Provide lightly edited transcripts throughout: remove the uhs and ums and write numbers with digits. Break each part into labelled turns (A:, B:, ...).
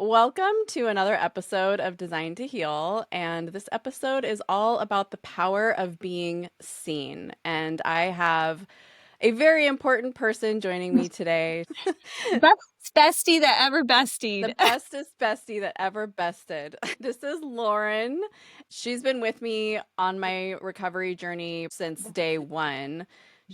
A: Welcome to another episode of Design to Heal. And this episode is all about the power of being seen. And I have a very important person joining me today,
B: Best bestie that ever
A: the
B: bestied.
A: bestest bestie that ever bested. This is Lauren. She's been with me on my recovery journey since day one.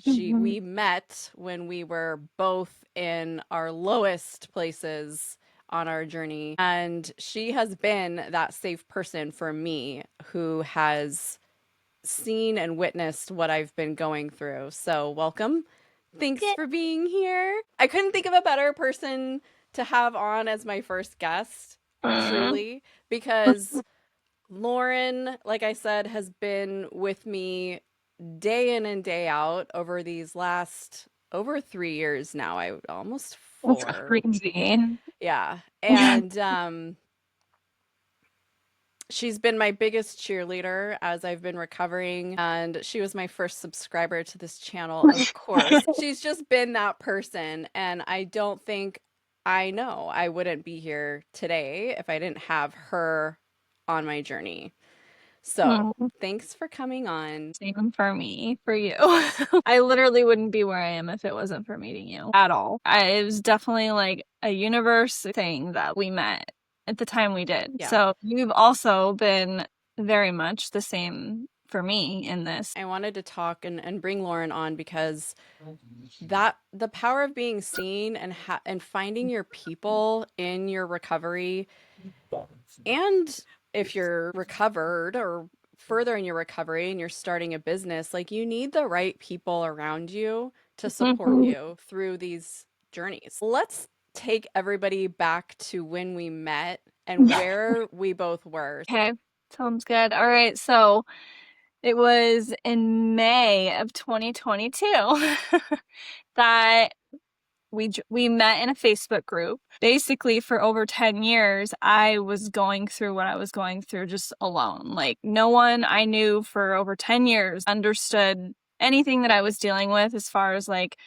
A: We met when we were both in our lowest places on our journey, and she has been that safe person for me who has seen and witnessed what I've been going through. So, welcome. Thanks
B: Yeah.
A: for being here. I couldn't think of a better person to have on as my first guest, truly, because Lauren, like I said, has been with me day in and day out over these last over 3 years now. I almost
B: That's
A: 4.
B: crazy.
A: Yeah. And she's been my biggest cheerleader as I've been recovering, and she was my first subscriber to this channel, of course. She's just been that person, and I don't think I know I wouldn't be here today if I didn't have her on my journey. So,
B: Mm,
A: thanks for coming on.
B: Same for me, for you. I literally wouldn't be where I am if it wasn't for meeting you at all. It was definitely like a universe thing that we met at the time we did.
A: Yeah.
B: So you've also been very much the same for me in this.
A: I wanted to talk and bring Lauren on because that the power of being seen and finding your people in your recovery, and if you're recovered or further in your recovery and you're starting a business, like you need the right people around you to support you through these journeys. Let's take everybody back to when we met and where we both were.
B: Okay, sounds good. All right, so it was in May of 2022 that we met in a Facebook group. Basically, for over 10 years, I was going through what I was going through just alone. Like, no one I knew for over 10 years understood anything that I was dealing with as far as like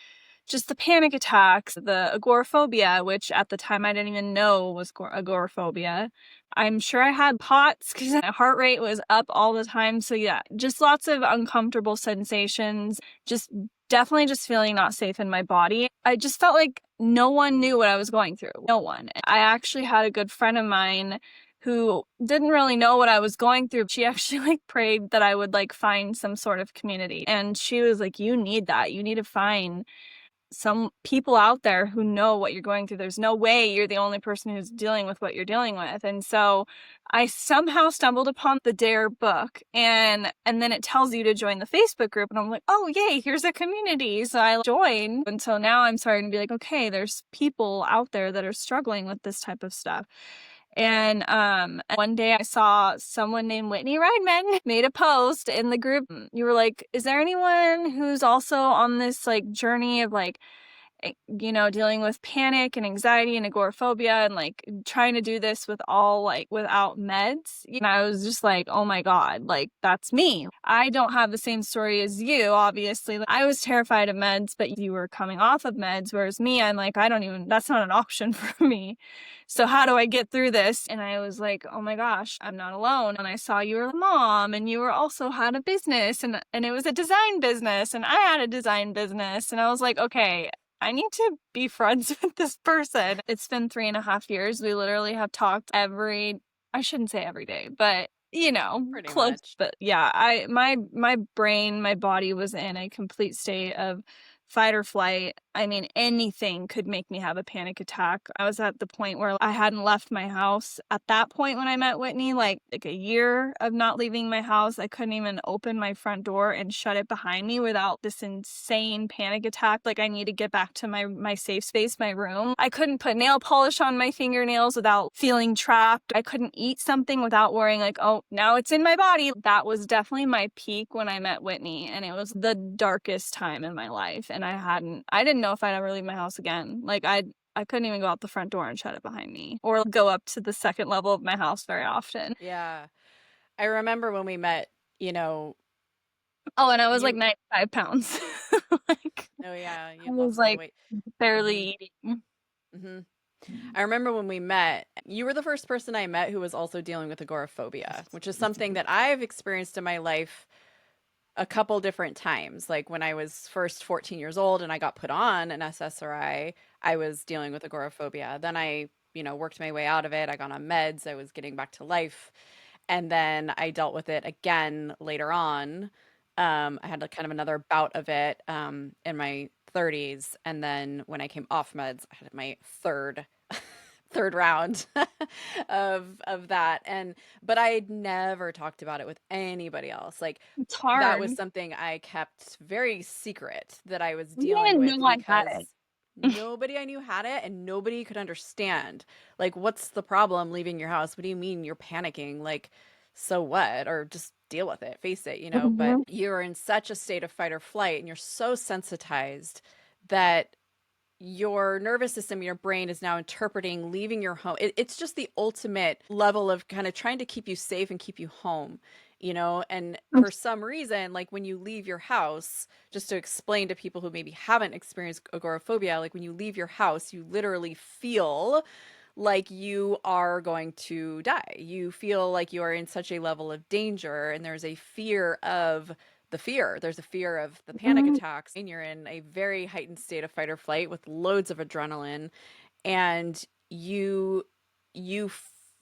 B: just the panic attacks, the agoraphobia, which at the time I didn't even know was agoraphobia. I'm sure I had POTS because my heart rate was up all the time. So yeah, just lots of uncomfortable sensations, just definitely just feeling not safe in my body. I just felt like no one knew what I was going through. No one. I actually had a good friend of mine who didn't really know what I was going through. She actually like prayed that I would like find some sort of community. And she was like, you need that. You need to find some people out there who know what you're going through. There's no way you're the only person who's dealing with what you're dealing with. And so I somehow stumbled upon the Dare book, and then it tells you to join the Facebook group, and I'm like, oh yay, here's a community. So I joined, and so now I'm starting to be like, okay, there's people out there that are struggling with this type of stuff. And one day I saw someone named Whitney Riedman made a post in the group. You were like, is there anyone who's also on this like journey of like, dealing with panic and anxiety and agoraphobia and like trying to do this with all like without meds? And I was just like, oh my God, like that's me. I don't have the same story as you, obviously. I was terrified of meds, but you were coming off of meds, whereas me, I'm like, that's not an option for me. So how do I get through this? And I was like, oh my gosh, I'm not alone. And I saw you were a mom and you were also had a business and it was a design business and I had a design business. And I was like, okay, I need to be friends with this person. It's been 3.5 years. We literally have talked I shouldn't say every day, but
A: Pretty
B: close.
A: much.
B: But yeah, my brain, my body was in a complete state of fight or flight. I mean, anything could make me have a panic attack. I was at the point where I hadn't left my house at that point when I met Whitney, like a year of not leaving my house. I couldn't even open my front door and shut it behind me without this insane panic attack. Like I need to get back to my safe space, my room. I couldn't put nail polish on my fingernails without feeling trapped. I couldn't eat something without worrying like, oh, now it's in my body. That was definitely my peak when I met Whitney, and it was the darkest time in my life. And I didn't know if I'd ever leave my house again. Like I couldn't even go out the front door and shut it behind me or go up to the second level of my house very often.
A: Yeah. I remember when we met,
B: Oh, and I was like
A: you
B: 95 pounds. Like
A: oh yeah,
B: I
A: you'd
B: was
A: lost a lot of
B: like
A: weight. Mhm.
B: barely eating.
A: Mhm. I remember when we met, you were the first person I met who was also dealing with agoraphobia, which is something that I've experienced in my life a couple different times. Like when I was first 14 years old and I got put on an SSRI, I was dealing with agoraphobia. Then I, worked my way out of it. I got on meds. I was getting back to life. And then I dealt with it again later on. I had like kind of another bout of it in my 30s. And then when I came off meds, I had my third round of that. And but I had never talked about it with anybody else. Like
B: It's
A: that
B: hard.
A: was something I kept very secret that I was
B: You
A: dealing
B: didn't
A: with
B: know I had
A: because
B: it.
A: nobody I knew had it and nobody could understand. Like, what's the problem leaving your house? What do you mean you're panicking? Like, so what? Or just deal with it, face it, But
B: Mhm.
A: you're in such a state of fight or flight and you're so sensitized that your nervous system, your brain is now interpreting leaving your home. It's just the ultimate level of kind of trying to keep you safe and keep you home, And for some reason, like when you leave your house, just to explain to people who maybe haven't experienced agoraphobia, like when you leave your house, you literally feel like you are going to die. You feel like you are in such a level of danger, and there's a fear of the fear. There's a fear of the panic
B: Mhm.
A: attacks, and you're in a very heightened state of fight or flight with loads of adrenaline, and you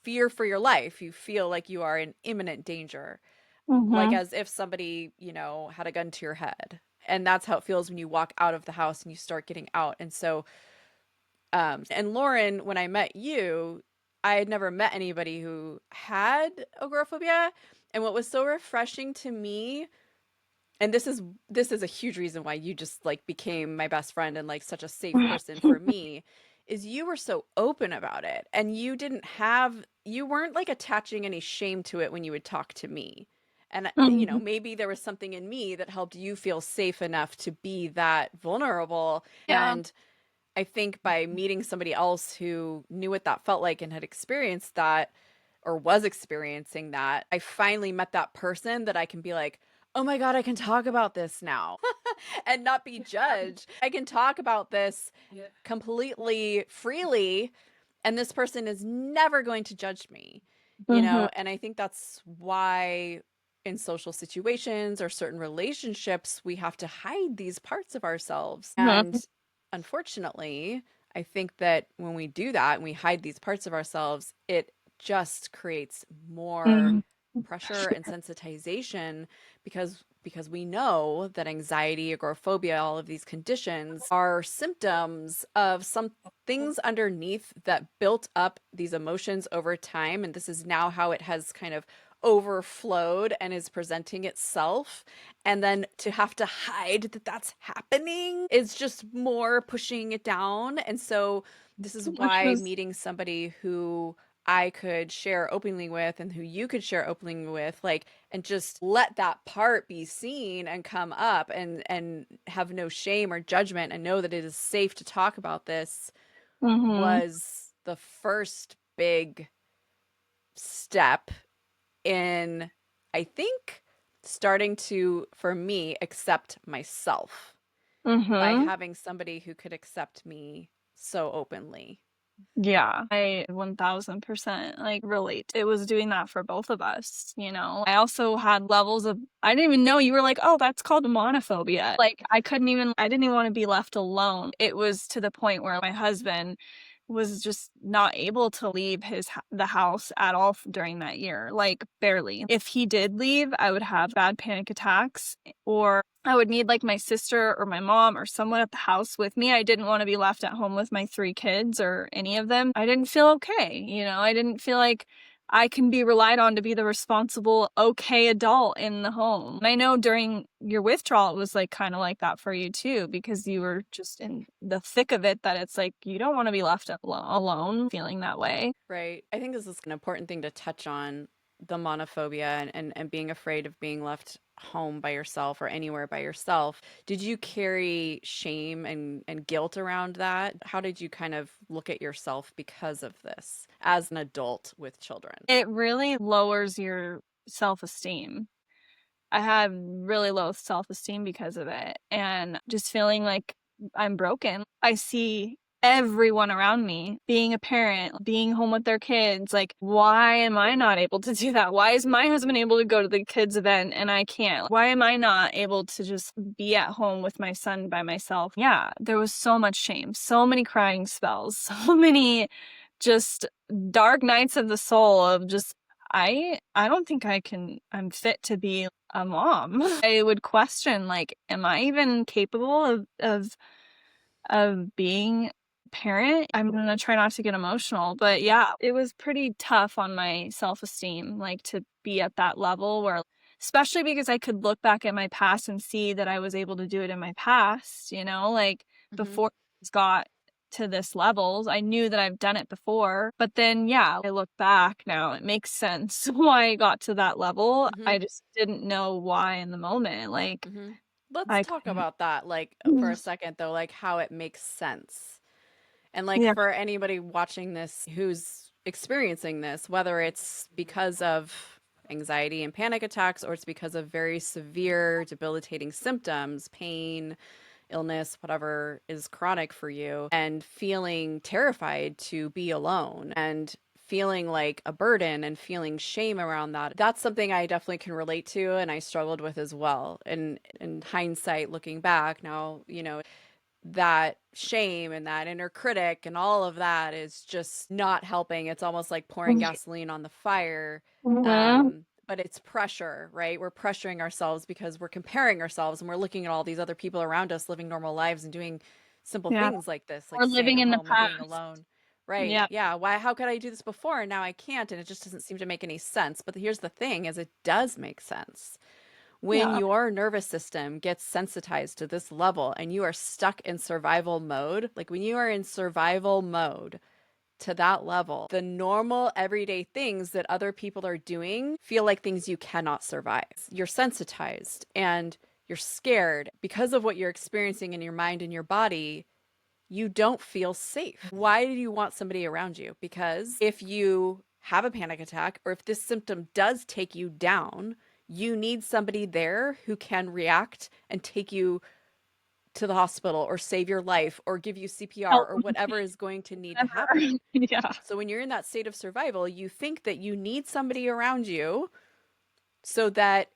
A: fear for your life. You feel like you are in imminent danger, like
B: Mhm.
A: as if somebody, had a gun to your head. And that's how it feels when you walk out of the house and you start getting out. And so and Lauren, when I met you, I had never met anybody who had agoraphobia. And what was so refreshing to me, and this is a huge reason why you just like became my best friend and like such a safe person for me, is you were so open about it and you weren't like attaching any shame to it when you would talk to me. And
B: Mhm.
A: maybe there was something in me that helped you feel safe enough to be that vulnerable.
B: Yeah.
A: And I think by meeting somebody else who knew what that felt like and had experienced that or was experiencing that, I finally met that person that I can be like, oh my God, I can talk about this now and not be judged. I can talk about this completely freely, and this person is never going to judge me,
B: Mhm.
A: And I think that's why in social situations or certain relationships, we have to hide these parts of ourselves.
B: Mhm.
A: And unfortunately, I think that when we do that and we hide these parts of ourselves, it just creates more
B: Mhm.
A: pressure and sensitization because we know that anxiety, agoraphobia, all of these conditions are symptoms of some things underneath that built up these emotions over time, and this is now how it has kind of overflowed and is presenting itself. And then to have to hide that that's happening is just more pushing it down. And so this is
B: Which
A: why
B: was
A: meeting somebody who I could share openly with and who you could share openly with, like, and just let that part be seen and come up and have no shame or judgment and know that it is safe to talk about this
B: Mhm.
A: was the first big step in, I think, starting to, for me, accept myself by
B: Mhm.
A: having somebody who could accept me so openly.
B: Yeah. I 1000% like relate. It was doing that for both of us, you know. I also had levels of I didn't even know you were like, "Oh, that's called monophobia." Like I didn't even want to be left alone. It was to the point where my husband was just not able to leave the house at all during that year, like barely. If he did leave, I would have bad panic attacks or I would need like my sister or my mom or someone at the house with me. I didn't want to be left at home with my 3 kids or any of them. I didn't feel okay. I didn't feel like I can be relied on to be the responsible, okay adult in the home. And I know during your withdrawal, it was like kind of like that for you too, because you were just in the thick of it that it's like you don't want to be left alone feeling that way.
A: Right. I think this is an important thing to touch on, the monophobia and being afraid of being left home by yourself or anywhere by yourself. Did you carry shame and guilt around that? How did you kind of look at yourself because of this as an adult with children?
B: It really lowers your self esteem. I had really low self esteem because of it and just feeling like I'm broken. I see everyone around me, being a parent, being home with their kids. Like, why am I not able to do that? Why is my husband able to go to the kids' event and I can't? Why am I not able to just be at home with my son by myself? Yeah, there was so much shame, so many crying spells, so many just dark nights of the soul of just, I don't think I'm fit to be a mom. I would question, like, am I even capable of being a parent? I'm gonna try not to get emotional, but yeah, it was pretty tough on my self-esteem, like, to be at that level where, especially because I could look back at my past and see that I was able to do it in my past, like,
A: Mm-hmm.
B: before I got to this levels. I knew that I've done it before, but then, yeah, I look back now, it makes sense why I got to that level.
A: Mm-hmm.
B: I just didn't know why in the moment, like,
A: Mm-hmm. Let's
B: I
A: talk
B: couldn't.
A: about that, like, for a second, though, like how it makes sense. And like
B: Yeah.
A: for anybody watching this who's experiencing this, whether it's because of anxiety and panic attacks or it's because of very severe debilitating symptoms, pain, illness, whatever is chronic for you, and feeling terrified to be alone and feeling like a burden and feeling shame around that. That's something I definitely can relate to and I struggled with as well. And in hindsight, looking back now, that shame and that inner critic and all of that is just not helping. It's almost like pouring gasoline on the fire.
B: Mhm.
A: But it's pressure, right? We're pressuring ourselves because we're comparing ourselves and we're looking at all these other people around us living normal lives and doing simple
B: Yeah.
A: things like this, like
B: Or
A: staying
B: living
A: at
B: in the
A: home or being
B: past.
A: alone. Right.
B: Yeah.
A: Yeah. Why, how could I do this before and now I can't? And it just doesn't seem to make any sense. But here's the thing is it does make sense when
B: Yeah.
A: your nervous system gets sensitized to this level and you are stuck in survival mode, like when you are in survival mode to that level, the normal everyday things that other people are doing feel like things you cannot survive. You're sensitized and you're scared because of what you're experiencing in your mind and your body. You don't feel safe. Why do you want somebody around you? Because if you have a panic attack or if this symptom does take you down, you need somebody there who can react and take you to the hospital or save your life or give you CPR
B: Help
A: or whatever is going to need to
B: ever.
A: happen.
B: Yeah.
A: So when you're in that state of survival, you think that you need somebody around you so that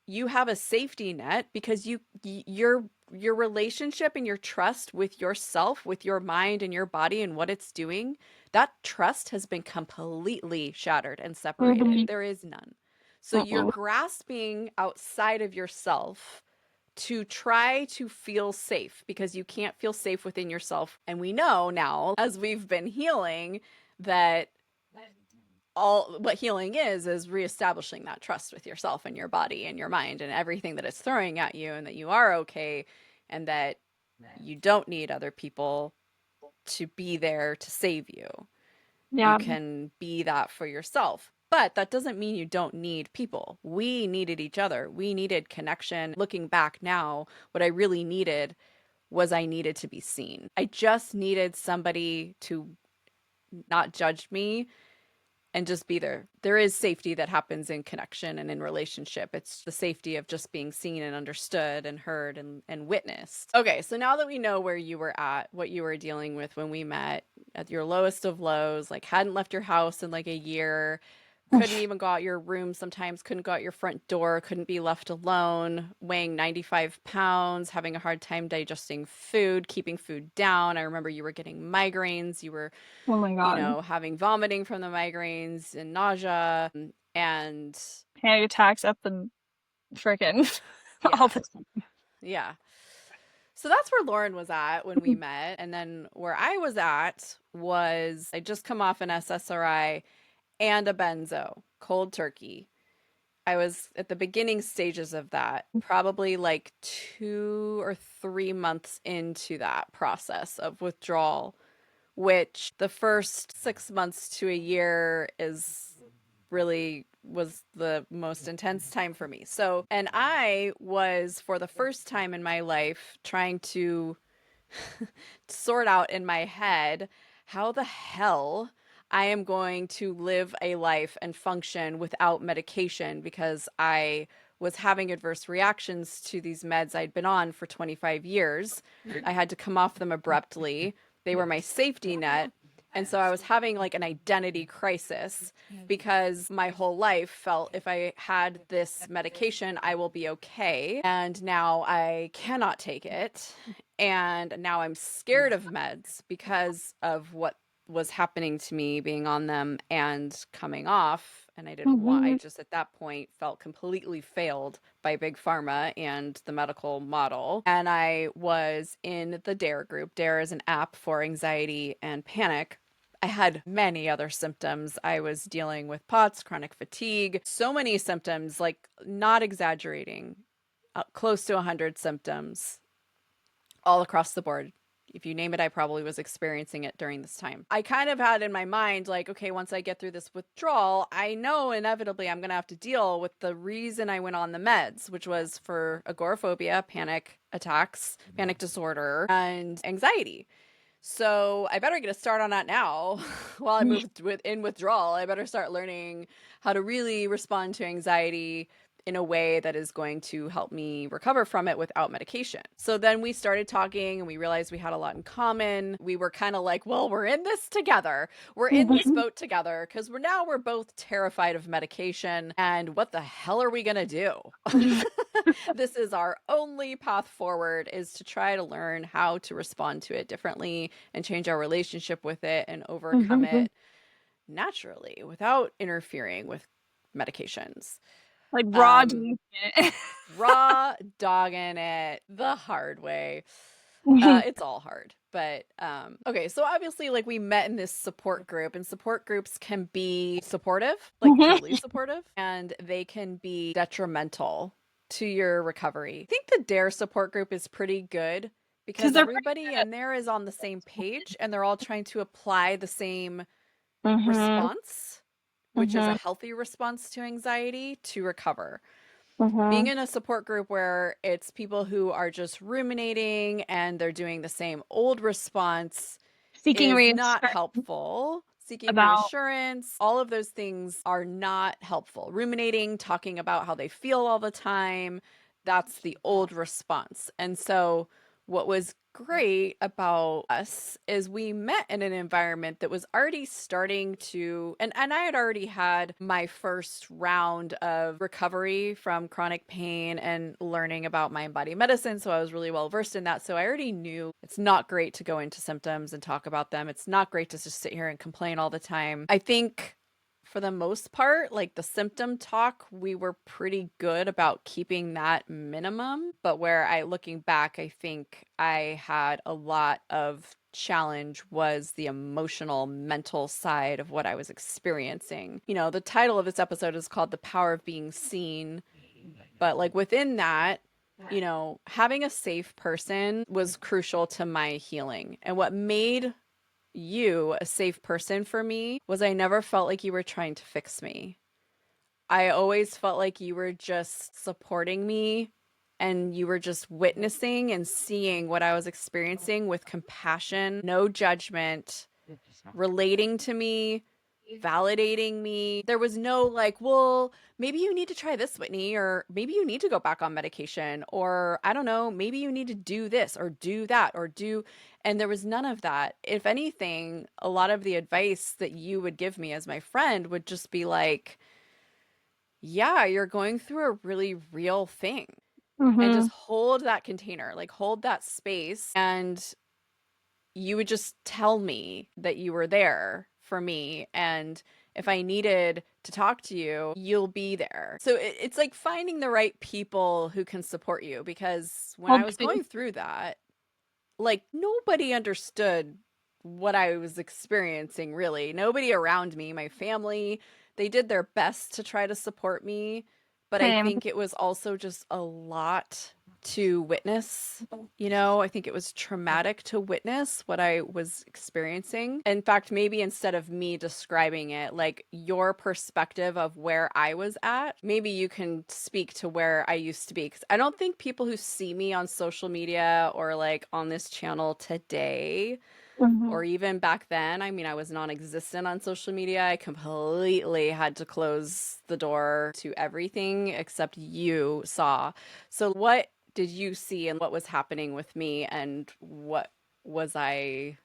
A: you have a safety net because your relationship and your trust with yourself, with your mind and your body and what it's doing, that trust has been completely shattered and separated.
B: Mhm.
A: There is none. So you're
B: Mm-mm.
A: grasping outside of yourself to try to feel safe because you can't feel safe within yourself. And we know now, as we've been healing, that all what healing is reestablishing that trust with yourself and your body and your mind and everything that it's throwing at you and that you are okay and that you don't need other people to be there to save you. You
B: Yeah.
A: can be that for yourself. But that doesn't mean you don't need people. We needed each other. We needed connection. Looking back now, what I really needed was I needed to be seen. I just needed somebody to not judge me and just be there. There is safety that happens in connection and in relationship. It's the safety of just being seen and understood and heard and witnessed. Okay, so now that we know where you were at, what you were dealing with when we met at your lowest of lows, like hadn't left your house in like a year, couldn't even go out your room sometimes, couldn't go out your front door, couldn't be left alone, weighing 95 pounds, having a hard time digesting food, keeping food down. I remember you were getting migraines, you were
B: Oh my God.
A: having vomiting from the migraines and nausea and
B: Panic attacks up the frickin' all
A: yeah,
B: the time.
A: yeah. So that's where Lauren was at when we met. And then where I was at was I just come off an SSRI and a benzo, cold turkey. I was at the beginning stages of that, probably like 2 or 3 months into that process of withdrawal, which the first 6 months to a year is really was the most intense time for me. So, and I was for the first time in my life trying to sort out in my head how the hell I am going to live a life and function without medication because I was having adverse reactions to these meds I'd been on for 25 years. I had to come off them abruptly They were my safety net. And so I was having like an identity crisis because my whole life felt if I had this medication, I will be okay. And now I cannot take it. And now I'm scared of meds because of what was happening to me being on them and coming off. And I didn't want, I
B: Mhm.
A: just at that point felt completely failed by Big Pharma and the medical model. And I was in the DARE group. DARE is an app for anxiety and panic. I had many other symptoms. I was dealing with POTS, chronic fatigue, so many symptoms, like not exaggerating, close to 100 symptoms all across the board. If you name it, I probably was experiencing it during this time. I kind of had in my mind, like, okay, once I get through this withdrawal, I know inevitably I'm going to have to deal with the reason I went on the meds, which was for agoraphobia, panic attacks, panic disorder, and anxiety. So I better get a start on that now. While I moved in withdrawal, I better start learning how to really respond to anxiety in a way that is going to help me recover from it without medication. So then we started talking and we realized we had a lot in common. We were kind of like, well, we're in this together. We're in this boat together because we're both terrified of medication. And what the hell are we going to do? This is our only path forward, is to try to learn how to respond to it differently and change our relationship with it and overcome it naturally without interfering with medications.
B: Like raw
A: Um,
B: doing it.
A: Raw dogging it the hard way. It's all hard, but okay, so obviously like we met in this support group, and support groups can be supportive, like truly supportive, and they can be detrimental to your recovery. I think the DARE support group is pretty good
B: Because
A: because
B: they're pretty
A: everybody in there is on the same page and they're all trying to apply the same
B: good.
A: response, which is a
B: Mhm.
A: healthy response to anxiety, to recover. Being
B: Mhm.
A: in a support group where it's people who are just ruminating and they're doing the same old response
B: Seeking
A: is not
B: reassurance
A: helpful. Seeking
B: about.
A: reassurance, all of those things are not helpful. Ruminating, talking about how they feel all the time, that's the old response. And so, what was great about us is we met in an environment that was already starting to, and I had already had my first round of recovery from chronic pain and learning about mind body medicine, so I was really well versed in that. So I already knew it's not great to go into symptoms and talk about them. It's not great to just sit here and complain all the time. I think for the most part, like the symptom talk, we were pretty good about keeping that minimum. But where looking back, I think I had a lot of challenge was the emotional, mental side of what I was experiencing. You know, the title of this episode is called The Power of Being Seen. But like within that, you know, having a safe person was crucial to my healing. And what made you a safe person for me was I never felt like you were trying to fix me. I always felt like you were just supporting me and you were just witnessing and seeing what I was experiencing with compassion, no judgment, relating to me, validating me. There was no like, well, maybe you need to try this, Whitney, or maybe you need to go back on medication, or I don't know, maybe you need to do this or do that or do. And there was none of that. If anything, a lot of the advice that you would give me as my friend would just be like, yeah, you're going through a really real thing. And just
B: Mhm.
A: hold that container, like hold that space. And you would just tell me that you were there for me. And if I needed to talk to you, you'll be there. So it's like finding the right people who can support you. Because when I
B: Hold
A: was
B: space.
A: going through that, like nobody understood what I was experiencing, really. Nobody around me, my family, they did their best to try to support me, but I
B: Same.
A: think it was also just a lot to witness. You know, I think it was traumatic to witness what I was experiencing. In fact, maybe instead of me describing it, like your perspective of where I was at, maybe you can speak to where I used to be. Because I don't think people who see me on social media or like on this channel today
B: Mhm.
A: or even back then, I mean, I was non-existent on social media. I completely had to close the door to everything except you saw. So what did you see and what was happening with me and what was I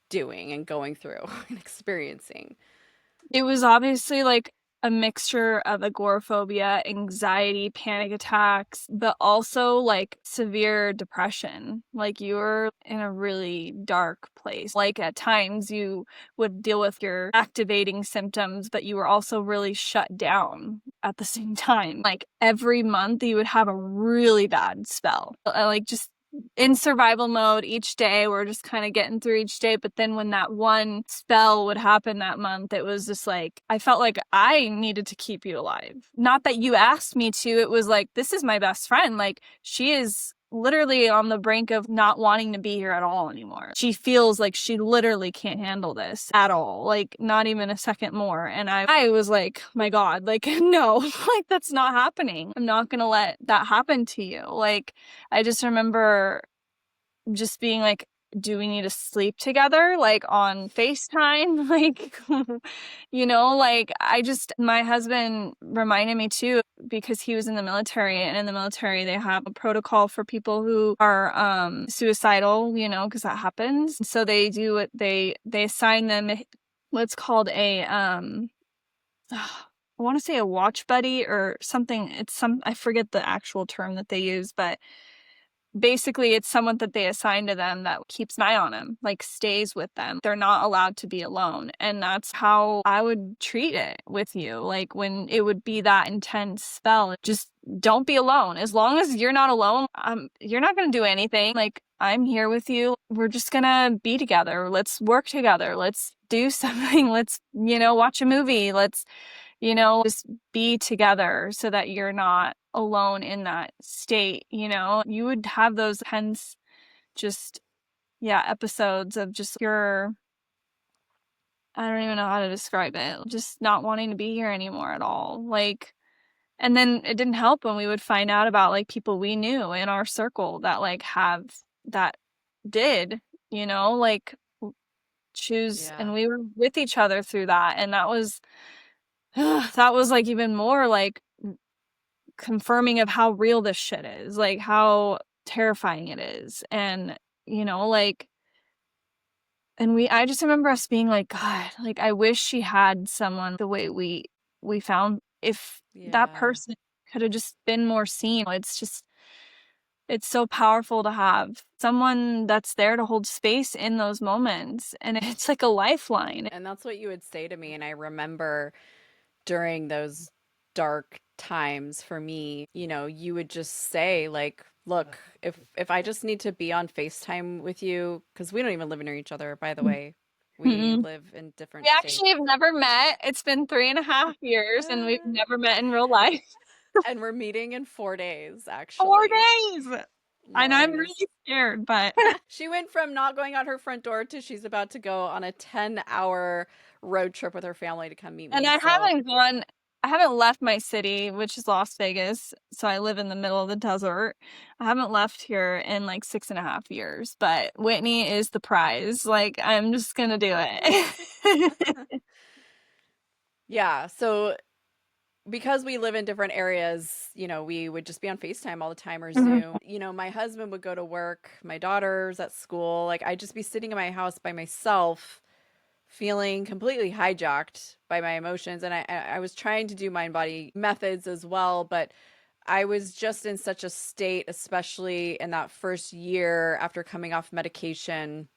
A: doing and going through and experiencing.
B: It was obviously like a mixture of agoraphobia, anxiety, panic attacks, but also like severe depression. Like you were in a really dark place. Like at times you would deal with your activating symptoms, but you were also really shut down at the same time. Like every month you would have a really bad spell. Like just in survival mode each day. We're just kind of getting through each day. But then when that one spell would happen that month, it was just like, I felt like I needed to keep you alive. Not that you asked me to. It was like, this is my best friend. Like, she is literally on the brink of not wanting to be here at all anymore. She feels like she literally can't handle this at all, like not even a second more. And I was like, my God, like, no, like that's not happening. I'm not gonna let that happen to you. Like, I just remember just being like, do we need to sleep together, like on FaceTime? Like, like my husband reminded me too, because he was in the military, and in the military, they have a protocol for people who are suicidal, because that happens. So they do what they assign them what's called a, I want to say a watch buddy or something. I forget the actual term that they use, but basically it's someone that they assign to them that keeps an eye on them, like stays with them. They're not allowed to be alone. And that's how I would treat it with you. Like when it would be that intense spell, just don't be alone. As long as you're not alone, you're not going to do anything. Like, I'm here with you. We're just going to be together. Let's work together. Let's do something. Let's, watch a movie. Let's, just be together so that you're not alone in that state. You would have those tense, just, yeah, episodes of just I don't even know how to describe it, just not wanting to be here anymore at all. Like, and then it didn't help when we would find out about like people we knew in our circle that like have that did, like choose,
A: Yeah.
B: and we were with each other through that. And that was, that was like even more like confirming of how real this shit is, like how terrifying it is. And, like, I just remember us being like, God, like, I wish she had someone the way we found, if that
A: Yeah.
B: person could have just been more seen. It's so powerful to have someone that's there to hold space in those moments. And it's like a lifeline.
A: And that's what you would say to me. And I remember during those dark times for me, you would just say like, look, if I just need to be on FaceTime with you, because we don't even live near each other, by the way. We
B: Mm-mm.
A: live in
B: We
A: different
B: actually
A: states.
B: have never met. It's been 3.5 years and we've
A: Uh,
B: never met in real life.
A: and we're meeting in 4 days,
B: 4
A: actually.
B: days! And I'm
A: Lauren is
B: really scared, but
A: she went from not going out her front door to she's about to go on a 10-hour road trip with her family to come meet
B: and
A: me. So,
B: I haven't left my city, which is Las Vegas. So I live in the middle of the desert. I haven't left here in like 6.5 years, but Whitney is the prize. Like, I'm just gonna do it.
A: yeah. So because we live in different areas, we would just be on FaceTime all the time or
B: Mhm.
A: Zoom. My husband would go to work, my daughter's at school. Like, I'd just be sitting in my house by myself, feeling completely hijacked by my emotions. And I was trying to do mind body methods as well, but I was just in such a state, especially in that first year after coming off medication.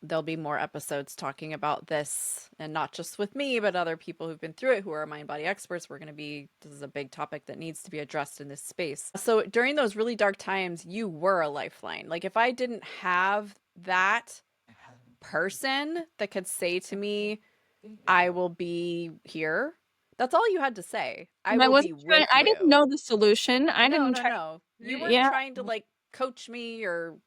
A: There'll be more episodes talking about this, and not just with me, but other people who've been through it who are mind body experts. This is a big topic that needs to be addressed in this space. So during those really dark times, you were a lifeline. Like, if I didn't have that person that could say to me, I will be here, that's all you had to say. I
B: And I
A: will be
B: wasn't trying,
A: with
B: I didn't
A: you.
B: know the solution. I
A: No,
B: didn't
A: no,
B: try.
A: no. You weren't
B: Yeah.
A: trying to like coach me or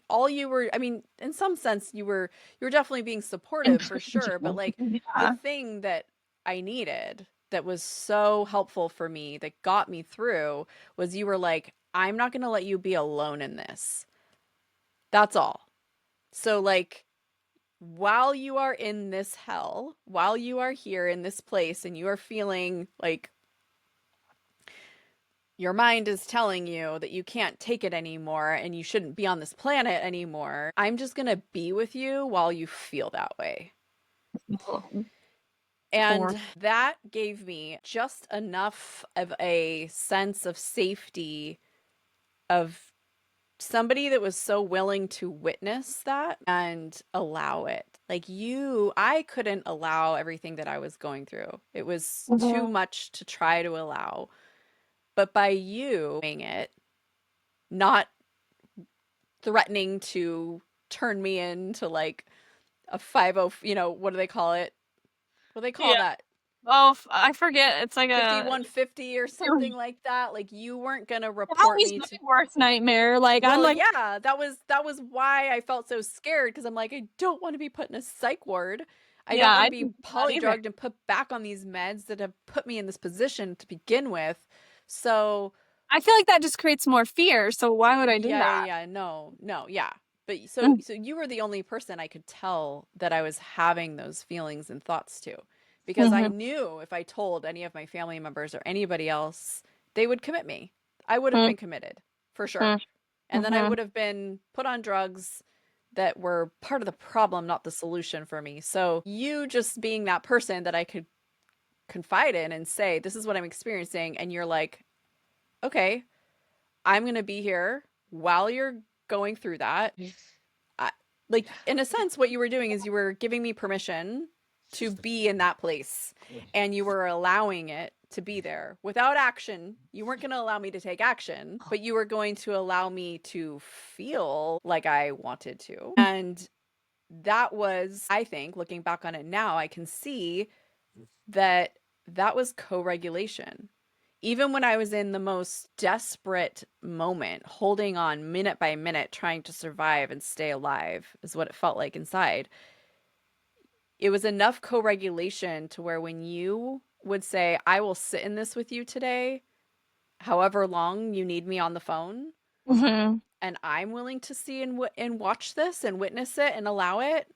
A: all you were, I mean, in some sense you were definitely being supportive for sure, but like the
B: Yeah.
A: thing that I needed that was so helpful for me that got me through was you were like, I'm not going to let you be alone in this. That's all. So like while you are in this hell, while you are here in this place and you are feeling like your mind is telling you that you can't take it anymore and you shouldn't be on this planet anymore. I'm just going to be with you while you feel that way.
B: Poor.
A: And that gave me just enough of a sense of safety of somebody that was so willing to witness that and allow it. Like I couldn't allow everything that I was going through. It was too
B: Mhm.
A: much to try to allow. But by you doing it, not threatening to turn me into like a 50, what do they call it? What do they call
B: Yeah.
A: that?
B: Oh, I forget. It's like a
A: 5150 or something like that. Like you weren't going to
B: that
A: report
B: was
A: me
B: my
A: to.
B: worst nightmare. Like I'm
A: Well,
B: like,
A: yeah, that was why I felt so scared because I'm like I don't want to be put in a psych ward. I
B: yeah,
A: don't want
B: I
A: to be
B: didn't do that either.
A: polydrugged and put back on these meds that have put me in this position to begin with. So,
B: I feel like that just creates more fear. So why would I do
A: yeah,
B: that?
A: yeah, no, no, yeah. But so
B: Mm.
A: so you were the only person I could tell that I was having those feelings and thoughts to. Because I
B: Mhm.
A: knew if I told any of my family members or anybody else, they would commit me. I would have
B: Mhm.
A: been committed for sure.
B: Mhm.
A: And then I
B: Mhm.
A: would have been put on drugs that were part of the problem, not the solution for me. So you just being that person that I could confide in and say, this is what I'm experiencing. And you're like, okay, I'm going to be here while you're going through that. I, like, in a sense, what you were doing is you were giving me permission to be in that place and you were allowing it to be there without action. You weren't going to allow me to take action, but you were going to allow me to feel like I wanted to. And that was, I think, looking back on it now, I can see that that was co regulation. Even when I was in the most desperate moment, holding on minute by minute, trying to survive and stay alive, is what it felt like inside. It was enough co regulation to where when you would say, I will sit in this with you today, however long you need me on the phone,
B: Mhm.
A: and I'm willing to see and watch this and witness it and allow it,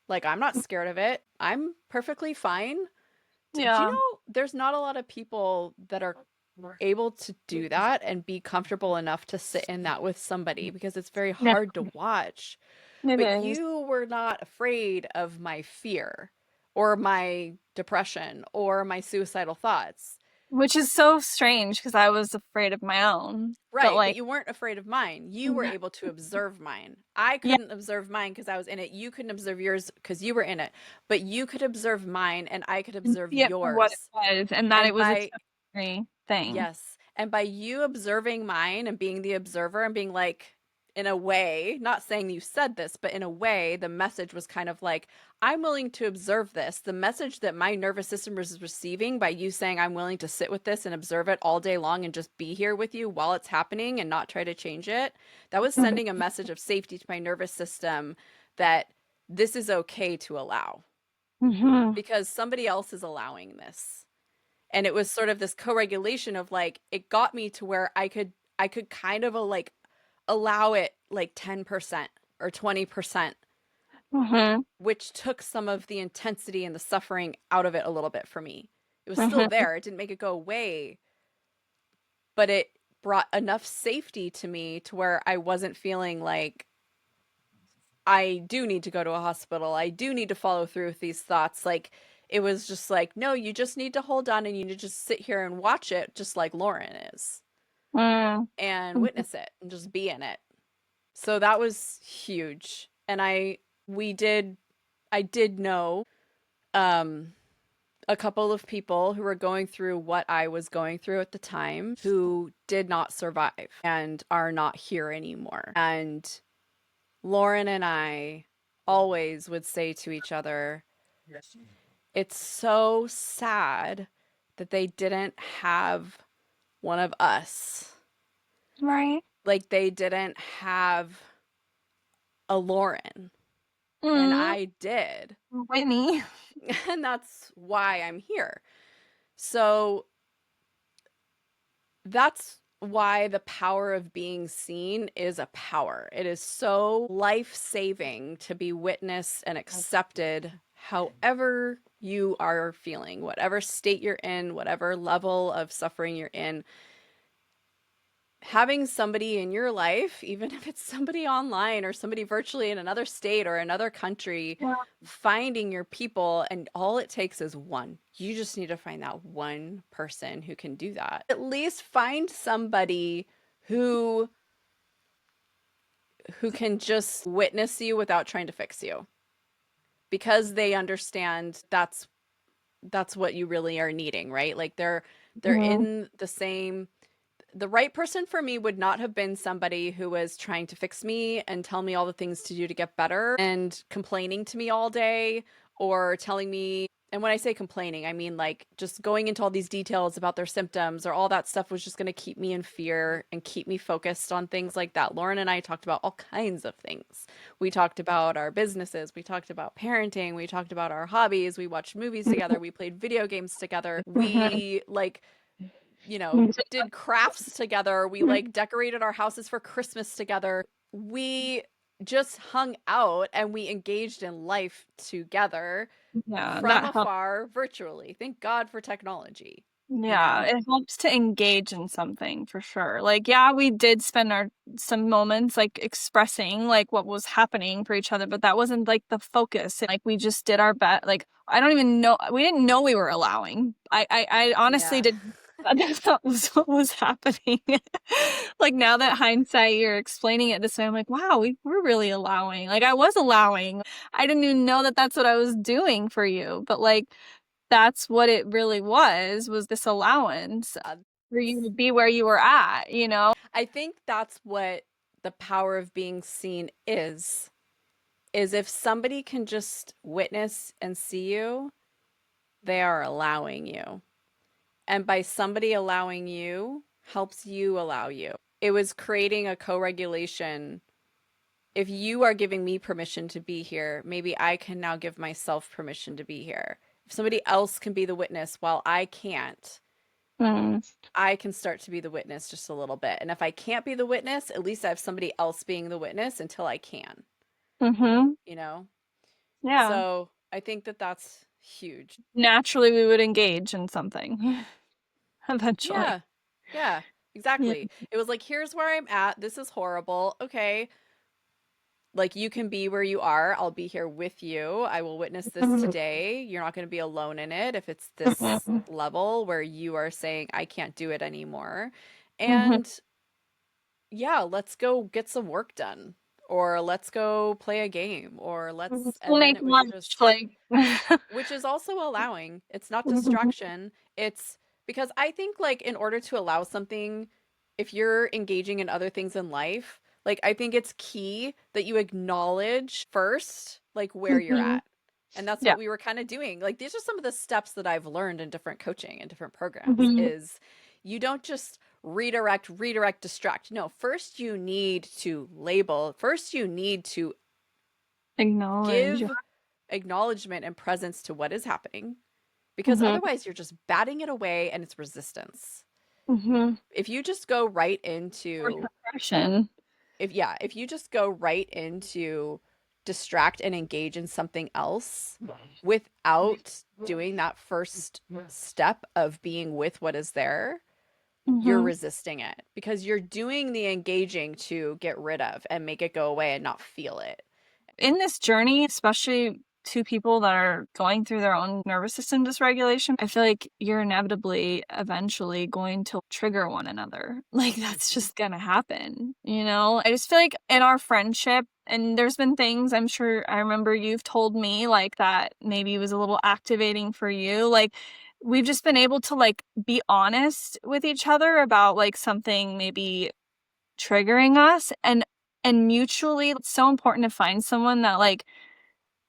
A: like I'm not scared of it. I'm perfectly fine. Do you
B: Yeah.
A: know there's not a lot of people that are able to do that and be comfortable enough to sit in that with somebody because it's very
B: Yeah.
A: hard to watch.
B: It
A: But
B: is.
A: you were not afraid of my fear or my depression or my suicidal thoughts.
B: Which is so strange because I was afraid of my own. But
A: Right, but
B: like,
A: you weren't afraid of mine. You were able to observe mine. I
B: yeah,
A: couldn't observe mine because I was in it. You couldn't observe yours because you were in it. But you could observe mine and I could
B: and
A: observe
B: see it for what it
A: yours.
B: was, and that it
A: And
B: was a
A: by
B: temporary thing.
A: Yes. And by you observing mine and being the observer and being like, in a way, not saying you said this, but in a way, the message was kind of like, I'm willing to observe this. The message that my nervous system was receiving by you saying, I'm willing to sit with this and observe it all day long and just be here with you while it's happening and not try to change it, that was sending a message of safety to my nervous system that this is okay to allow
B: Mm-hmm.
A: because somebody else is allowing this. And it was sort of this co-regulation of like it got me to where I could kind of like allow it like 10% or 20%,
B: Mm-hmm.
A: which took some of the intensity and the suffering out of it a little bit for me. It was still
B: Mm-hmm.
A: there. It didn't make it go away, but it brought enough safety to me to where I wasn't feeling like I do need to go to a hospital. I do need to follow through with these thoughts. Like it was just like, no, you just need to hold on and you need to just sit here and watch it just like Lauren is and
B: Mm-hmm.
A: witness it and just be in it. So that was huge. And we did I did know um a couple of people who were going through what I was going through at the time who did not survive and are not here anymore. And Lauren and I always would say to each other, it's so sad that they didn't have one of us.
B: Right.
A: Like they didn't have a Lauren, and
B: Mm.
A: I did.
B: Whitney.
A: And that's why I'm here. So that's why the power of being seen is a power. It is so life saving to be witnessed and accepted however you are feeling, whatever state you're in, whatever level of suffering you're in. having somebody in your life, even if it's somebody online or somebody virtually in another state or another country, finding your people, and all it takes is one. You just need to find that one person who can do that. At least find somebody who can just witness you without trying to fix you because they understand that's what you really are needing, right? Like they're
B: Mhm.
A: in the same. The right person for me would not have been somebody who was trying to fix me and tell me all the things to do to get better and complaining to me all day or telling me. And when I say complaining, I mean like just going into all these details about their symptoms or all that stuff was just going to keep me in fear and keep me focused on things like that. Lauren and I talked about all kinds of things. We talked about our businesses, we talked about parenting, we talked about our hobbies, we watched movies together, we played video games together. We like did crafts together. We like decorated our houses for Christmas together. We just hung out and we engaged in life together
B: Yeah,
A: from
B: that helps.
A: afar virtually. Thank God for technology, you
B: Yeah,
A: know?
B: it helps to engage in something for sure. Like, yeah, we did spend our some moments like expressing like what was happening for each other, but that wasn't like the focus. Like we just did our best. Like I don't even know we didn't know we were allowing. I honestly
A: Yeah.
B: didn't that was what was happening. Like now that hindsight, you're explaining it this way, I'm like, wow, we were really allowing. Like I was allowing. I didn't even know that that's what I was doing for you. But like that's what it really was this allowance for you to be where you were at, you know?
A: I think that's what the power of being seen is if somebody can just witness and see you, they are allowing you. And by somebody allowing you helps you allow you. It was creating a co-regulation. If you are giving me permission to be here, maybe I can now give myself permission to be here. If somebody else can be the witness while I can't,
B: Mm.
A: I can start to be the witness just a little bit. And if I can't be the witness, at least I have somebody else being the witness until I can,
B: Mhm.
A: you know?
B: Yeah.
A: So I think that that's huge.
B: Naturally, we would engage in something eventually.
A: Yeah. Yeah.
B: Yeah.
A: Exactly. It was like, here's where I'm at. This is horrible. Okay. Like, you can be where you are. I'll be here with you. I will witness this today. You're not going to be alone in it if it's this level where you are saying, I can't do it anymore.
B: Mhm.
A: And yeah, let's go get some work done. Or let's go play a game. Or let's,
B: Let's go
A: and then
B: make
A: it was
B: lunch,
A: just
B: like.
A: which is also allowing. It's not distraction. It's because I think like in order to allow something, if you're engaging in other things in life, like I think it's key that you acknowledge first like where you're
B: Mhm.
A: at. And that's
B: Yeah.
A: what we were kind of doing. Like these are some of the steps that I've learned in different coaching and different programs
B: Mhm.
A: is you don't just redirect, distract. No, first you need to label. First you need to
B: Acknowledge.
A: give acknowledgement and presence to what is happening because
B: Mhm.
A: otherwise you're just batting it away and it's resistance.
B: Mhm.
A: If you just go right
B: Or
A: into
B: suppression.
A: if you just go right into distract and engage in something else without doing that first step of being with what is there, you're
B: Mhm.
A: resisting it because you're doing the engaging to get rid of and make it go away and not feel it.
B: In this journey, especially two people that are going through their own nervous system dysregulation, I feel like you're inevitably eventually going to trigger one another. Like that's
A: Mhm.
B: just gonna happen, you know? I just feel like in our friendship, and there's been things I'm sure I remember you've told me like that maybe was a little activating for you. Like we've just been able to like be honest with each other about like something maybe triggering us and mutually it's so important to find someone that like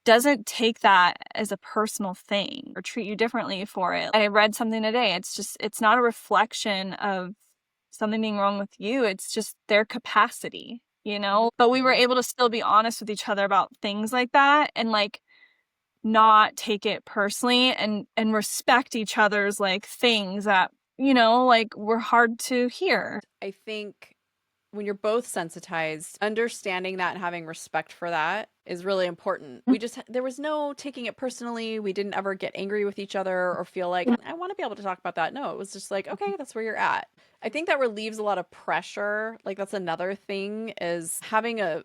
B: doesn't take that as a personal thing or treat you differently for it. I read something today. It's just it's not a reflection of something being wrong with you. It's just their capacity, you know? But we were
A: Mhm.
B: able to still be honest with each other about things like that and like not take it personally and respect each other's like things that, you know, like were hard to hear.
A: I think when you're both sensitized, understanding that and having respect for that is really important. We just, there was no taking it personally. We didn't ever get angry with each other or feel like, I want to be able to talk about that. No, it was just like, okay, that's where you're at. I think that relieves a lot of pressure. Like that's another thing is having a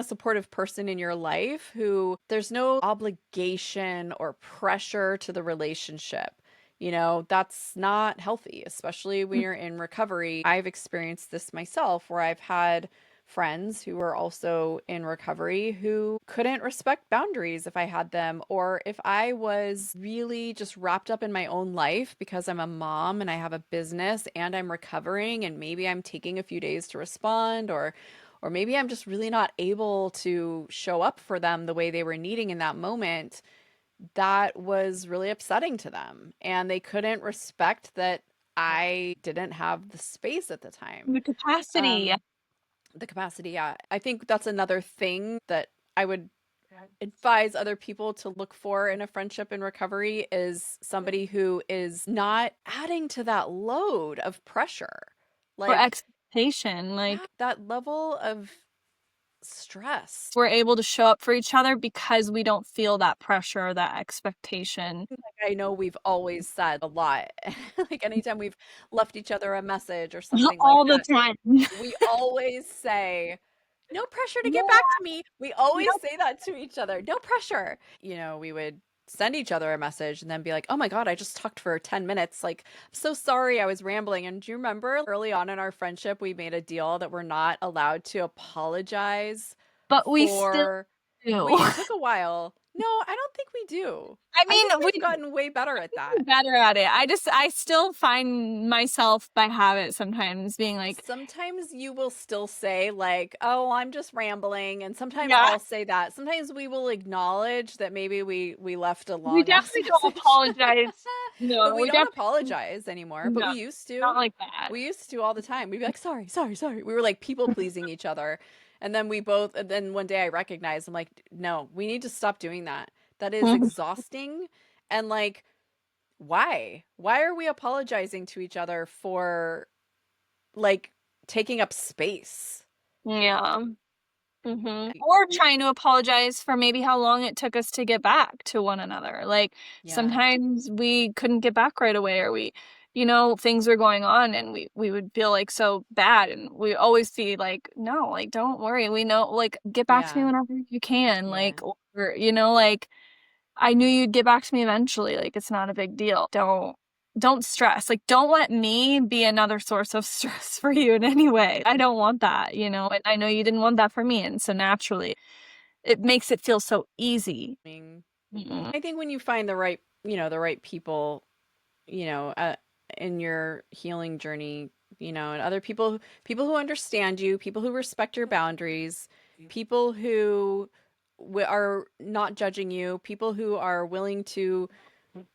A: supportive person in your life who there's no obligation or pressure to the relationship. You know, that's not healthy, especially when you're in recovery. I've experienced this myself where I've had friends who were also in recovery who couldn't respect boundaries if I had them, or if I was really just wrapped up in my own life because I'm a mom and I have a business and I'm recovering and maybe I'm taking a few days to respond, or maybe I'm just really not able to show up for them the way they were needing in that moment. That was really upsetting to them. And they couldn't respect that I didn't have the space at the time.
B: The capacity.
A: Um, the capacity, yeah. I think that's another thing that I would advise other people to look for in a friendship in recovery is somebody who is not adding to that load of pressure.
B: Or
A: Like,
B: expectation.
A: yeah,
B: Like,
A: that level of stress.
B: we're able to show up for each other because we don't feel that pressure or that expectation.
A: Like I know we've always said a lot. Like anytime we've left each other a message or something like
B: All the
A: that,
B: time.
A: we always say, no pressure to get
B: Yeah,
A: back to me. We always
B: yep.
A: say that to each other. No pressure. You know, we would send each other a message and then be like, oh my God, I just talked for 10 minutes. Like, I'm so sorry I was rambling. And do you remember early on in our friendship, we made a deal that we're not allowed to apologize
B: But we still
A: for
B: do.
A: it took a while. No, I don't think we do.
B: I
A: I
B: mean,
A: think
B: we
A: we've gotten way better at
B: we're
A: that.
B: better at it. I still find myself by habit sometimes being like,
A: Sometimes you will still say, like, oh, I'm just rambling. And sometimes
B: yeah,
A: I'll say that. Sometimes we will acknowledge that maybe we left a
B: we
A: long ass
B: definitely don't
A: message.
B: apologize.
A: But
B: No,
A: we
B: we
A: don't
B: definitely
A: apologize anymore. But
B: no,
A: we used
B: not
A: to.
B: like that.
A: We used to all the time. We'd be like, sorry, sorry, sorry. We were like people pleasing each other. And then we both, and then one day I recognized, I'm like, no, we need to stop doing that. That is
B: Mhm.
A: exhausting. And like, why? Why are we apologizing to each other for like taking up space?
B: Yeah. Or trying to apologize for maybe how long it took us to get back to one another. Like
A: Yeah.
B: sometimes we couldn't get back right away or things were going on and we would feel like so bad and we always see like, no, like don't worry. We know like get back to me
A: Yeah.
B: whenever you can.
A: Yeah.
B: Like or like I knew you'd get back to me eventually. Like it's not a big deal. Don't stress. Like don't let me be another source of stress for you in any way. I don't want that, and I know you didn't want that for me. And so naturally, it makes it feel so easy. Mm-mm.
A: I think when you find the right, the right people, you know, in your healing journey, and other people who understand you, people who respect your boundaries, people who are not judging you, people who are willing to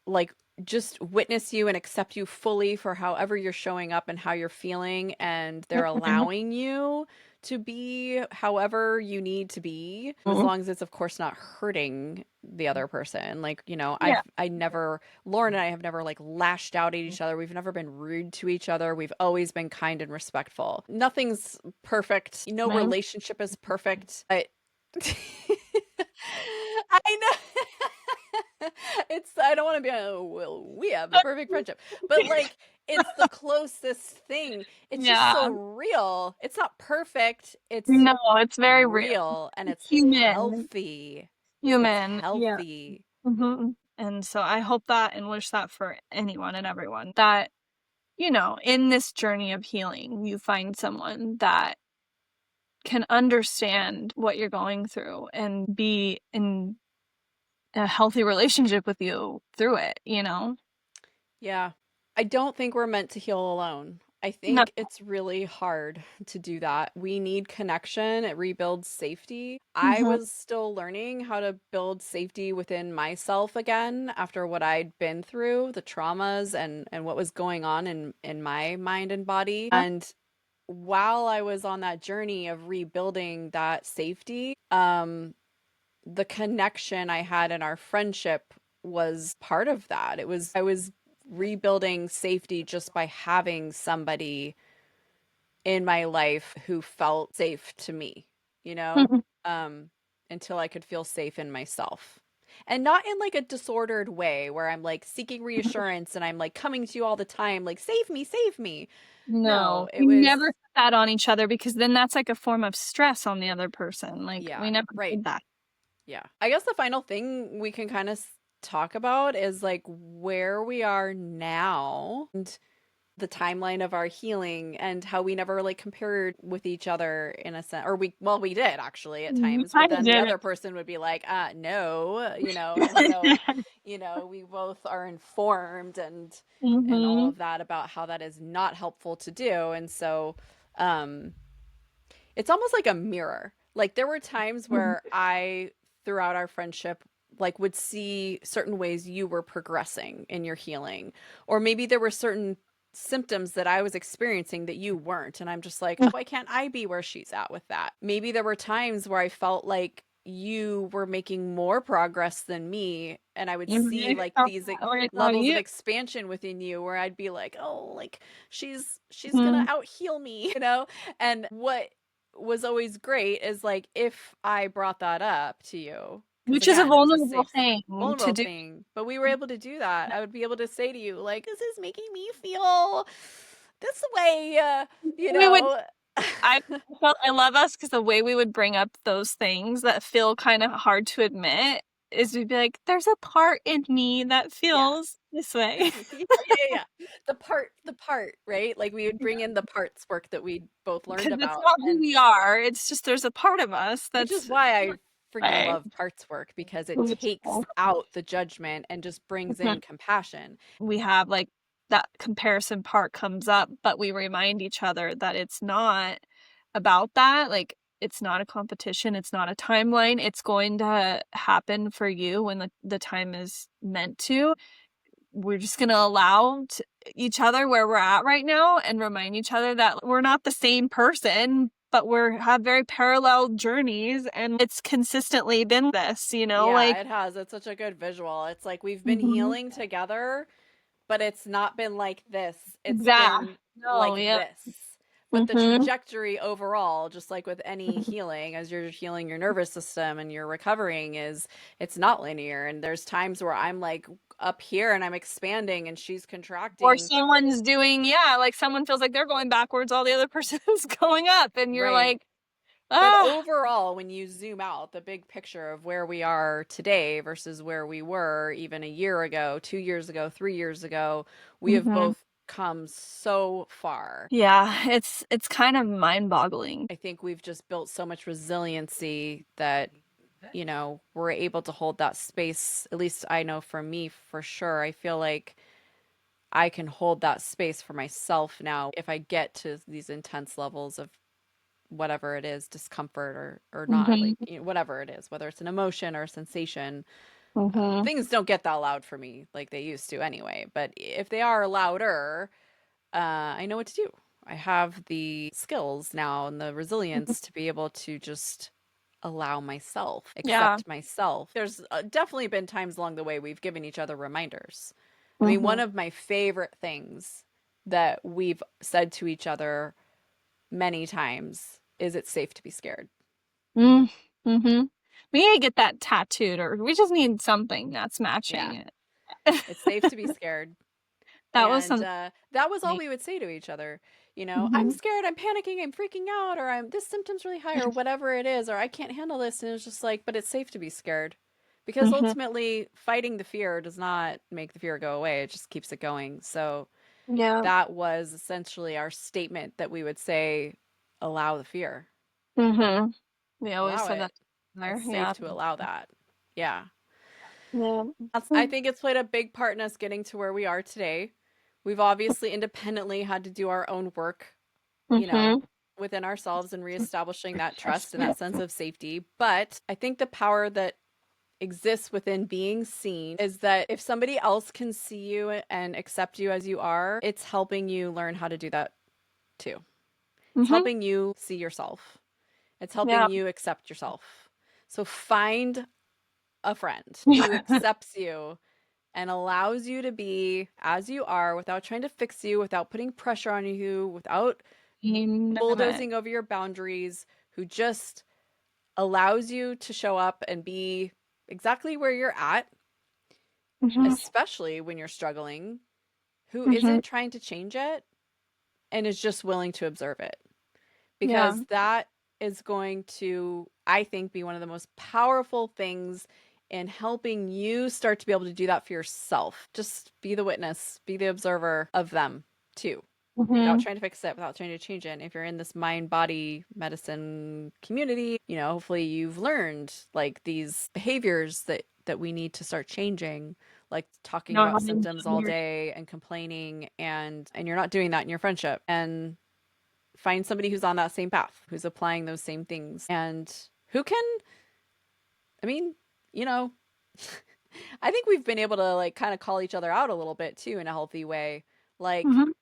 A: like just witness you and accept you fully for however you're showing up and how you're feeling, and they're allowing you to be however you need to be, as long as it's of course not hurting the other person. Like,
B: Yeah.
A: I never, Lauren and I have never like lashed out at each other. We've never been rude to each other. We've always been kind and respectful. Nothing's perfect. No
B: Right.
A: relationship is perfect. I know. I don't want to be, oh, well, we have the perfect friendship. But like, it's the closest thing. It's just
B: Yeah.
A: so real. It's not perfect. It's
B: No, it's very real.
A: real and it's
B: Human.
A: healthy. It's
B: Human. Yeah.
A: healthy.
B: And so I hope that and wish that for anyone and everyone that, in this journey of healing, you find someone that can understand what you're going through and be in a healthy relationship with you through it.
A: Yeah. I don't think we're meant to heal alone. I
B: No.
A: think it's really hard to do that. We need connection. It rebuilds safety. I
B: Mhm.
A: was still learning how to build safety within myself again after what I'd been through, the traumas and what was going on in my mind and body. And while I was on that journey of rebuilding that safety, the connection I had in our friendship was part of that. I was rebuilding safety just by having somebody in my life who felt safe to me, you know, um, until I could feel safe in myself. And not in like a disordered way where I'm like seeking reassurance and I'm like coming to you all the time, like, save me, save me. No,
B: No,
A: it
B: we
A: was,
B: never put that on each other because then that's like a form of stress on the other person. Like
A: yeah,
B: we never
A: right.
B: did that.
A: Yeah. I guess the final thing we can kind of talk about is like where we are now and the timeline of our healing and how we never really compared with each other in a sense, or we did actually at
B: We
A: times, but
B: kind of
A: then the
B: did
A: other person would be like, no, and so,
B: it.
A: we both are informed and all
B: Hmm.
A: of that about how that is not helpful to do. And so, um, it's almost like a mirror. Like there were times where I, throughout our friendship, like would see certain ways you were progressing in your healing, or maybe there were certain symptoms that I was experiencing that you weren't, and I'm just like, why can't I be where she's at with that? Maybe there were times where I felt like you were making more progress than me, and I would
B: You
A: see
B: really
A: like
B: felt
A: these
B: that way about
A: levels of
B: you.
A: expansion within you where I'd be like, oh, like she's gonna
B: Mhm.
A: out heal me, and what was always great is like if I brought that up to you, because
B: Which is a
A: again, it was a
B: vulnerable
A: safe,
B: thing to
A: vulnerable
B: do.
A: thing, but we were able to do that. I would be able to say to you, like, this is making me feel this way, you
B: We would
A: know.
B: I felt I love us because the way we would bring up those things that feel kind of hard to admit is we'd be like, there's a part in me that
A: Yeah.
B: feels this way.
A: Yeah, yeah, yeah. The part, right? Like we would bring in the parts work that we both learned
B: Because it's
A: about,
B: not who
A: and
B: we are. It's just there's a part of us
A: which is
B: that's
A: why I freaking
B: right.
A: love parts work because it takes out the judgment and just brings in compassion.
B: We have like that comparison part comes up, but we remind each other that it's not about that. Like, it's not a competition, it's not a timeline. It's going to happen for you when the time is meant to. We're just going to allow each other where we're at right now and remind each other that we're not the same person, but we have very parallel journeys and it's consistently been this,
A: Yeah,
B: like,
A: it has. It's such a good visual. It's like we've been
B: mhm.
A: healing together, but it's not been like this. It's
B: Yeah.
A: been
B: No,
A: like
B: yeah.
A: this. But the
B: Mhm.
A: trajectory overall, just like with any healing, as you're healing your nervous system and you're recovering, is it's not linear. And there's times where I'm like up here and I'm expanding and she's
B: Or
A: contracting.
B: someone's doing, yeah, like someone feels like they're going backwards, all the other person is going up, and you're
A: Right.
B: like,
A: But
B: ah.
A: overall, when you zoom out, the big picture of where we are today versus where we were even a year ago, 2 years ago, 3 years ago, we have
B: Mhm.
A: both come so far.
B: Yeah, it's kind of mind-boggling.
A: I think we've just built so much resiliency that, we're able to hold that space. At least I know for me, for sure. I feel like I can hold that space for myself now if I get to these intense levels of whatever it is, discomfort or not, like,
B: Mhm.
A: whatever it is, whether it's an emotion or a sensation.
B: Mhm.
A: Things don't get that loud for me like they used to anyway, but if they are louder, I know what to do. I have the skills now and the resilience to be able to just allow myself,
B: Yeah.
A: accept myself. There's definitely been times along the way we've given each other reminders. I mean, one
B: Mhm.
A: of my favorite things that we've said to each other many times is it's safe to be scared.
B: Mm. Mhm. We need to get that tattooed, or we just need something that's matching
A: Yeah,
B: it.
A: it's safe to be scared.
B: That was
A: And
B: something.
A: that was all we would say to each other. I'm
B: Mhm.
A: scared, I'm panicking, I'm freaking out, or I'm this symptom's really high, or whatever it is, or I can't handle this. And it's just like, but it's safe to be scared. Because
B: Mhm.
A: ultimately, fighting the fear does not make the fear go away, it just keeps it going. So
B: Yeah.
A: that was essentially our statement that we would say, allow the fear,
B: Mhm. We always
A: allow
B: said
A: it.
B: that there.
A: It's safe
B: Yeah.
A: to allow that. Yeah.
B: Yeah.
A: I think it's played a big part in us getting to where we are today. We've obviously independently had to do our own work, you know,
B: Mhm.
A: within ourselves and reestablishing that trust and that sense of safety. But I think the power that exists within being seen is that if somebody else can see you and accept you as you are, it's helping you learn how to do that too. It's
B: Mhm.
A: helping you see yourself. It's helping
B: Yeah.
A: you accept yourself. So find a friend who accepts you and allows you to be as you are without trying to fix you, without putting pressure on you, without
B: None of it.
A: bulldozing over your boundaries, who just allows you to show up and be exactly where you're at,
B: Mhm.
A: especially when you're struggling, who
B: Mhm.
A: isn't trying to change it and is just willing to observe it.
B: Yeah.
A: Because that is going to, I think, be one of the most powerful things in helping you start to be able to do that for yourself. Just be the witness, be the observer of them too, without
B: Mhm.
A: trying to fix it, without trying to change it. And if you're in this mind body medicine community, hopefully you've learned like these behaviors that we need to start changing, like talking
B: Know how
A: about
B: to
A: symptoms all
B: hear.
A: day and complaining, and you're not doing that in your friendship. And find somebody who's on that same path, who's applying those same things, and who can, I mean, you know, I think we've been able to like kind of call each other out a little bit too in a healthy way. Like,
B: Mhm.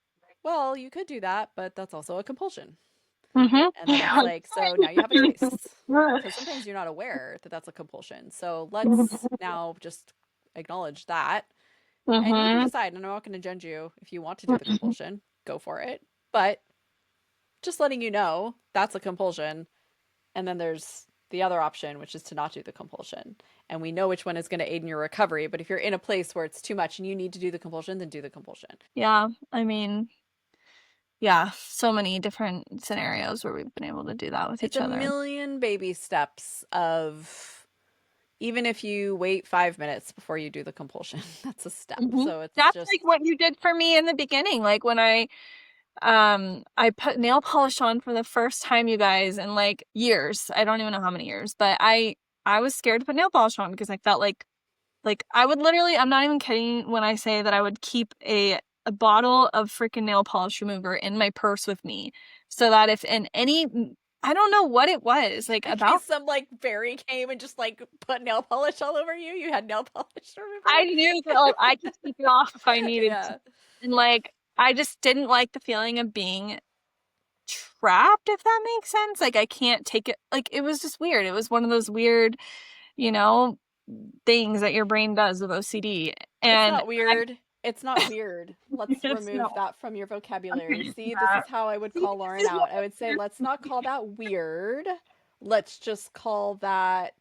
A: well, you could do that, but that's also a compulsion.
B: Mhm.
A: And then it's like, so now you have a choice. Because sometimes you're not aware that that's a compulsion. So let's now just acknowledge that. And you can
B: Mhm.
A: decide, and I'm not going to judge you if you want to do the compulsion, go for it. But just letting you know that's a compulsion. And then there's the other option, which is to not do the compulsion. And we know which one is going to aid in your recovery. But if you're in a place where it's too much and you need to do the compulsion, then do the compulsion.
B: Yeah, I mean, yeah, so many different scenarios where we've been able to do that with
A: It's
B: each
A: a
B: other.
A: million baby steps of, even if you wait 5 minutes before you do the compulsion, that's a step.
B: Mhm.
A: So it's
B: That's like
A: just,
B: what you did for me in the beginning. Like when I put nail polish on for the first time, you guys, in like years. I don't even know how many years, but I was scared to put nail polish on because I felt like I would literally, I'm not even kidding when I say that I would keep a bottle of freaking nail polish remover in my purse with me so that if in any I don't know what it was like
A: in
B: about
A: case some like fairy came and just like put nail polish all over you, you had nail polish
B: I
A: remover.
B: knew that like, I could take it off if I needed to.
A: Yeah.
B: And like I just didn't like the feeling of being trapped, if that makes sense. Like I can't take it, like it was just weird. It was one of those weird, you know, things that your brain does with OCD.
A: It's
B: And
A: not weird. It's not weird. Let's
B: it's no.
A: remove that from your vocabulary. See, this
B: Yeah.
A: is how I would
B: See,
A: call
B: this
A: Lauren
B: is what
A: out. I would say, let's not call that weird. Let's just call that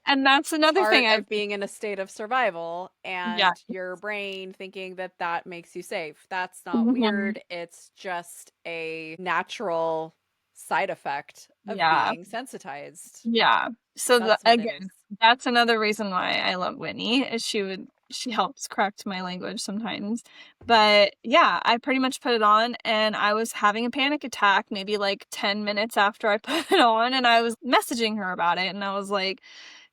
B: and that's another thing
A: part
B: I've
A: of being in a state of survival
B: yeah.
A: and your brain thinking that that makes you safe. That's not
B: Mhm.
A: weird. It's just a natural side effect of
B: Yeah.
A: being sensitized.
B: Yeah. So
A: That's what it is.
B: again, that's another reason why I love Whitney is she helps correct my language sometimes. But yeah, I pretty much put it on and I was having a panic attack maybe like 10 minutes after I put it on and I was messaging her about it and I was like,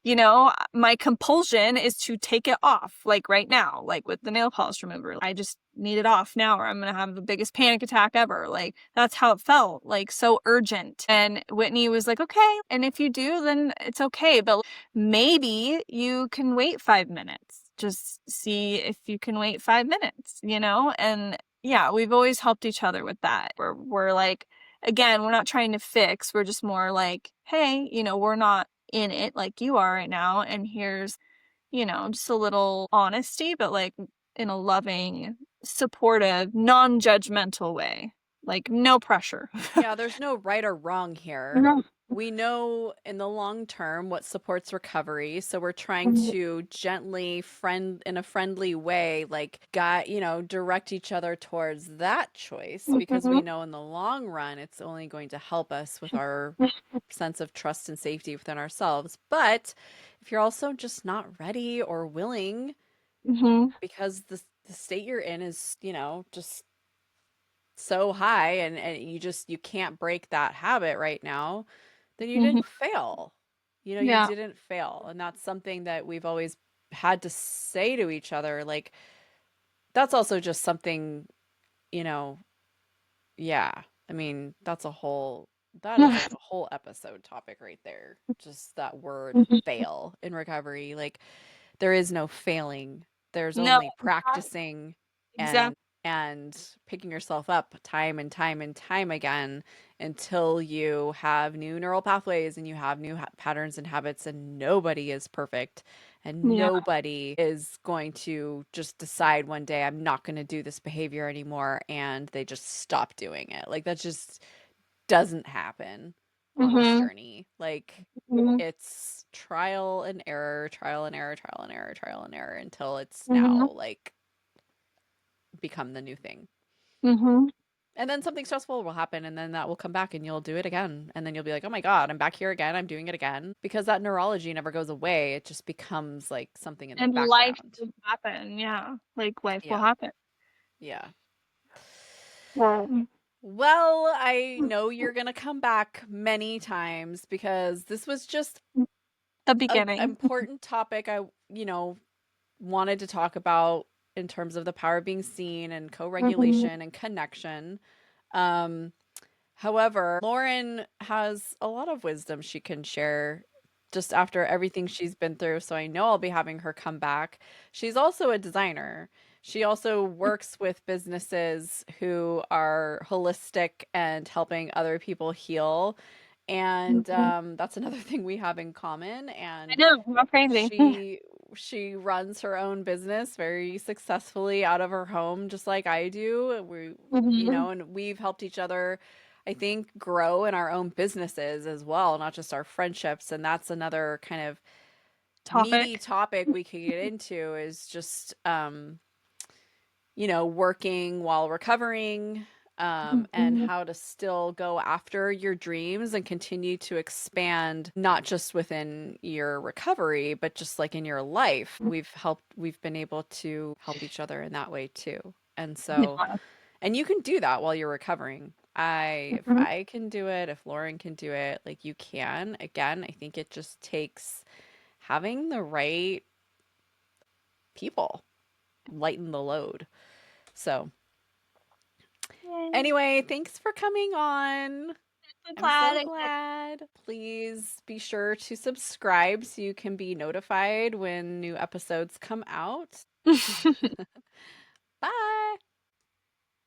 B: you know, my compulsion is to take it off, like right now, like with the nail polish remover. I just need it off now, or I'm gonna have the biggest panic attack ever. Like, that's how it felt, like so urgent. And Whitney was like, okay. And if you do, then it's okay. But maybe you can wait 5 minutes. Just see if you can wait 5 minutes, you know? And yeah, we've always helped each other with that. We're like, again, we're not trying to fix, we're just more like, hey, you know, we're not in it like you are right now. And here's, you know, just a little honesty, but like in a loving, supportive, non judgmental way. Like, no pressure.
A: Yeah, there's no right or wrong here.
B: No.
A: We know in the long term what supports recovery, so we're trying to gently friend in a friendly way, like direct each other towards that choice because we know in the long run it's only going to help us with our sense of trust and safety within ourselves. But if you're also just not ready or willing
B: Hmm.
A: because the state you're in is, just so high and you can't break that habit right now, then you
B: Hmm.
A: didn't fail. You
B: Yeah.
A: didn't fail. And that's something that we've always had to say to each other. Like, that's also just something, you know, yeah. I mean, that is like a whole episode topic right there. Just that word fail in recovery. Like, there is no failing. There's
B: No,
A: only practicing and
B: exactly.
A: picking yourself up time and time and time again until you have new neural pathways and you have new patterns and habits, and nobody is perfect and
B: Yeah.
A: nobody is going to just decide one day I'm not going to do this behavior anymore and they just stop doing it. Like, that just doesn't happen on this
B: Mhm.
A: journey. Like
B: Mhm.
A: it's trial and error, trial and error, trial and error, trial and error until it's
B: Mhm.
A: now like become the new thing.
B: Mhm.
A: And then something stressful will happen, and then that will come back, and you'll do it again. And then you'll be like, oh my God, I'm back here again. I'm doing it again. Because that neurology never goes away. It just becomes like something in the
B: And life
A: background.
B: will happen. Yeah. Like life will
A: Yeah.
B: happen.
A: Yeah.
B: Well,
A: Well, I know you're going to come back many times because this was just
B: the
A: an
B: beginning.
A: important topic I wanted to talk about in terms of the power of being seen and
B: Mhm.
A: co-regulation and connection. Um, However, Lauren has a lot of wisdom she can share just after everything she's been through, so I know I'll be having her come back. She's also a designer. She also works with businesses who are holistic and helping other people heal. And
B: Mhm.
A: that's another thing we have in common.
B: I
A: And
B: know. How crazy.
A: she she runs her own business very successfully out of her home, just like I do.
B: Mhm.
A: And we've helped each other, I think, grow in our own businesses as well, not just our friendships. And that's another kind of meaty
B: Topic.
A: topic we could get into is just working while recovering, and
B: Mhm.
A: how to still go after your dreams and continue to expand, not just within your recovery, but just like in your life. We've been able to help each other in that way too. And so,
B: Yeah.
A: and you can do that while you're recovering. If
B: Mhm.
A: I can do it, if Lauren can do it, like you can. Again, I think it just takes having the right people lighten the load. So,
B: Yay.
A: anyway, thanks for coming on.
B: So
A: I'm
B: glad
A: so
B: I could.
A: glad. Please be sure to subscribe so you can be notified when new episodes come out. Bye.